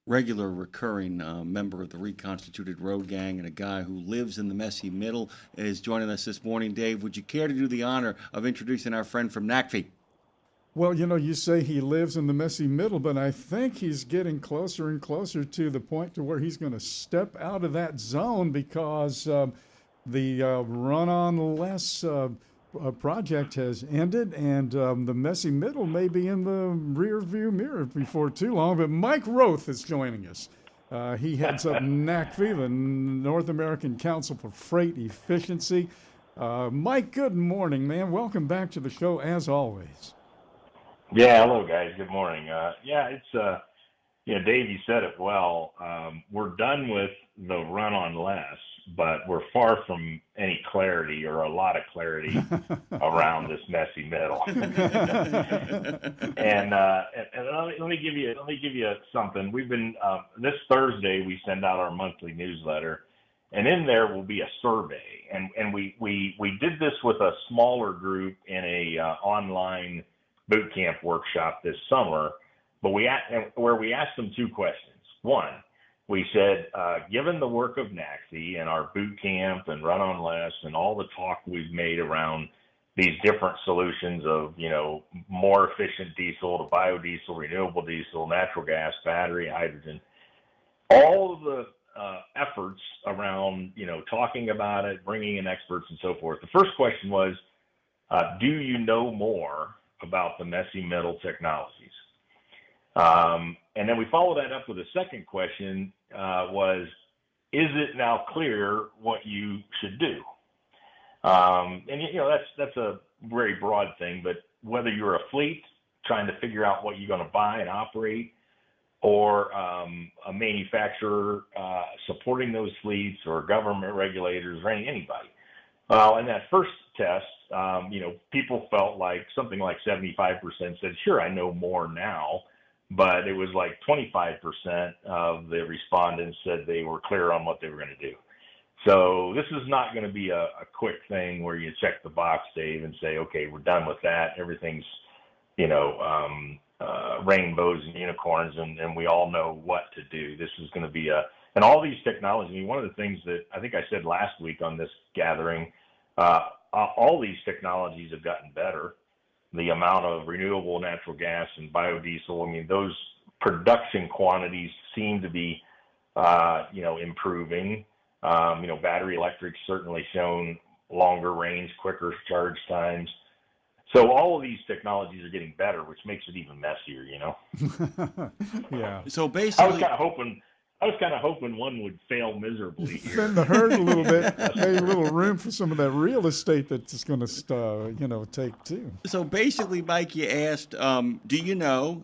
regular recurring member of the Reconstituted Road Gang and a guy who lives in the messy middle, is joining us this morning. Dave, would you care to do the honor of introducing our friend from NACFE? Well, you say he lives in the messy middle, but I think he's getting closer and closer to the point to where he's going to step out of that zone because the run on less project has ended, and the messy middle may be in the rear view mirror before too long. But Mike Roeth is joining us. He heads up NACFE, the North American Council for Freight Efficiency. Mike, good morning, man. Welcome back to the show as always. Yeah, hello guys. Good morning. It's Dave, you said it well. We're done with the run on less, but we're far from any clarity or a lot of clarity around this messy middle. and let me give you something. We've been this Thursday we send out our monthly newsletter, and in there will be a survey, and we did this with a smaller group in a online boot camp workshop this summer, but we asked them two questions. One, we said, given the work of NACFE and our boot camp and run on less and all the talk we've made around these different solutions of, more efficient diesel to biodiesel, renewable diesel, natural gas, battery, hydrogen, all of the efforts around, talking about it, bringing in experts and so forth. The first question was, do you know more about the messy middle technologies? And then we followed that up with a second question, was, is it now clear what you should do? That's a very broad thing, but whether you're a fleet trying to figure out what you're going to buy and operate, or a manufacturer supporting those fleets, or government regulators, or anybody. In that first test, people felt like something like 75% said, sure, I know more now, but it was like 25% of the respondents said they were clear on what they were going to do. So this is not going to be a quick thing where you check the box, Dave, and say, okay, we're done with that. Everything's, rainbows and unicorns, and we all know what to do. This is going to be and all these technologies, one of the things that I think I said last week on this gathering, all these technologies have gotten better. The amount of renewable natural gas and biodiesel, those production quantities seem to be, improving. Battery electric's certainly shown longer range, quicker charge times. So all of these technologies are getting better, which makes it even messier, Yeah. So basically, I was kind of hoping one would fail miserably here. Thin the herd a little bit, maybe a little room for some of that real estate that's going to take too. So basically, Mike, you asked, do you know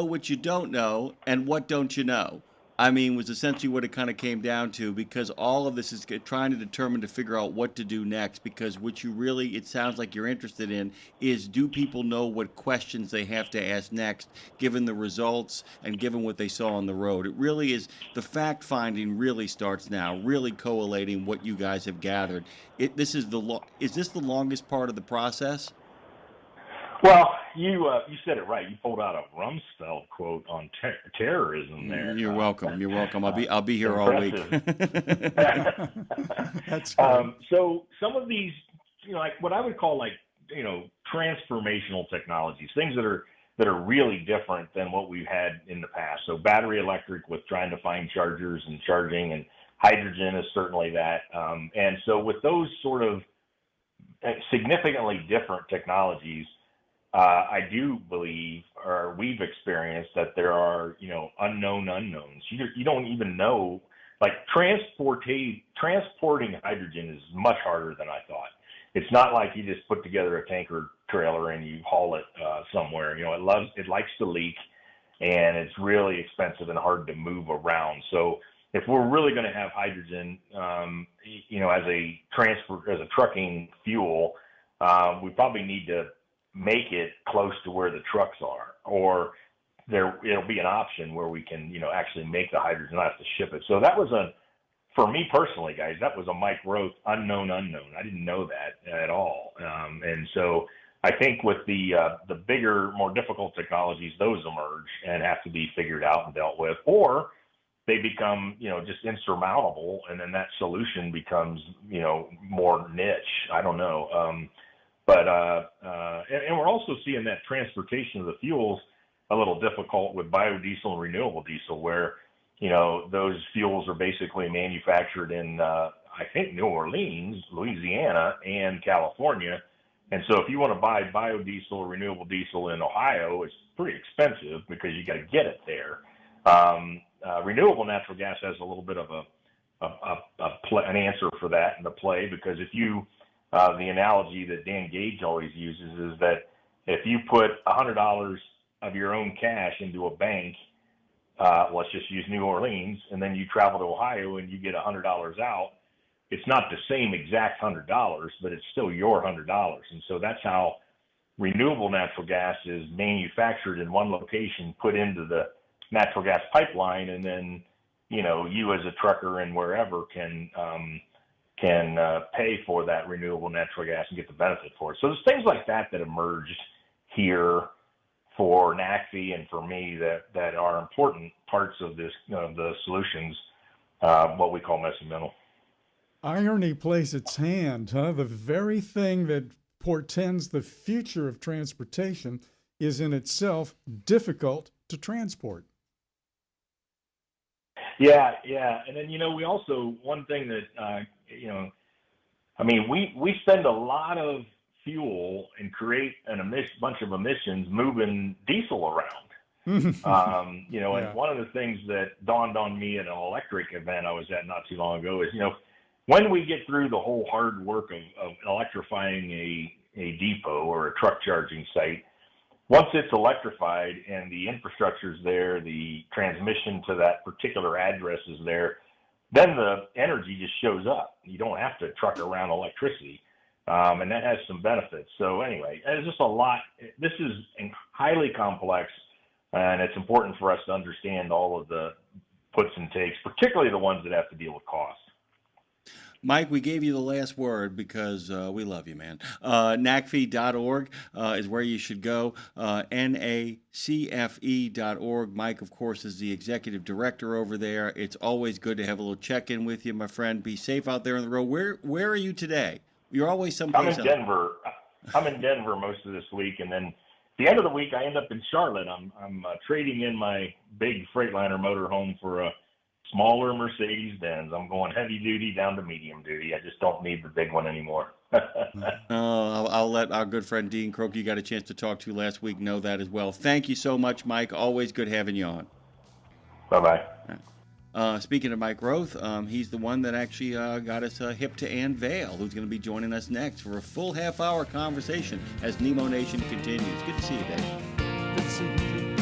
what you don't know, and what don't you know? Was essentially what it kind of came down to, because all of this is trying to figure out what to do next, because what you really, it sounds like you're interested in, is do people know what questions they have to ask next, given the results and given what they saw on the road. It really is, the fact finding really starts now, really collating what you guys have gathered. Is this the longest part of the process? Well, you said it right. You pulled out a Rumsfeld quote on terrorism there. You're welcome. You're welcome. I'll be here all week. That's great. So some of these, like what I would call transformational technologies, things that are really different than what we've had in the past. So battery electric with trying to find chargers and charging, and hydrogen is certainly that. And so with those sort of significantly different technologies, I do believe, or we've experienced, that there are, unknown unknowns. You don't even know, like transporting hydrogen is much harder than I thought. It's not like you just put together a tanker trailer and you haul it somewhere. It likes to leak, and it's really expensive and hard to move around. So if we're really going to have hydrogen, as a trucking fuel, we probably need to make it close to where the trucks are, or it'll be an option where we can, actually make the hydrogen, not have to ship it. So that was for me personally, guys, that was a Mike Roeth unknown. I didn't know that at all. And so I think with the bigger, more difficult technologies, those emerge and have to be figured out and dealt with, or they become, just insurmountable, and then that solution becomes, more niche. I don't know. And we're also seeing that transportation of the fuels a little difficult with biodiesel and renewable diesel, where, those fuels are basically manufactured in, I think, New Orleans, Louisiana, and California. And so if you want to buy biodiesel or renewable diesel in Ohio, it's pretty expensive because you got to get it there. Renewable natural gas has a little bit of an answer for that in the play, because if you, the analogy that Dan Gage always uses is that if you put $100 of your own cash into a bank, let's just use New Orleans, and then you travel to Ohio and you get $100 out, it's not the same exact $100, but it's still your $100. And so that's how renewable natural gas is manufactured in one location, put into the natural gas pipeline, and then, you as a trucker and wherever can pay for that renewable natural gas and get the benefit for it. So there's things like that emerged here for NACFE and for me that are important parts of this, the solutions, what we call messy middle. Irony plays its hand, huh? The very thing that portends the future of transportation is in itself difficult to transport. Yeah. And then, we also, one thing that, we spend a lot of fuel and create bunch of emissions moving diesel around. And one of the things that dawned on me at an electric event I was at not too long ago is, when we get through the whole hard work of electrifying a depot or a truck charging site, once it's electrified and the infrastructure's there, the transmission to that particular address is there, then the energy just shows up. You don't have to truck around electricity, and that has some benefits. So anyway, there's just a lot. This is highly complex, and it's important for us to understand all of the puts and takes, particularly the ones that have to deal with cost. Mike, we gave you the last word because we love you, man. NACFE.org is where you should go. NACFE.org. Mike, of course, is the executive director over there. It's always good to have a little check-in with you, my friend. Be safe out there on the road. Where are you today? You're always someplace else. I'm in Denver. I'm in Denver most of this week, and then the end of the week I end up in Charlotte. I'm trading in my big Freightliner motorhome for a smaller Mercedes-Benz. I'm going heavy duty down to medium duty. I just don't need the big one anymore. I'll let our good friend Dean Croak, you got a chance to talk to last week, know that as well. Thank you so much, Mike. Always good having you on. Bye-bye. Speaking of Mike Roeth, he's the one that actually got us hip to Ann Vale, who's going to be joining us next for a full half-hour conversation as Nemo Nation continues. Good to see you, Dave. Good to see you.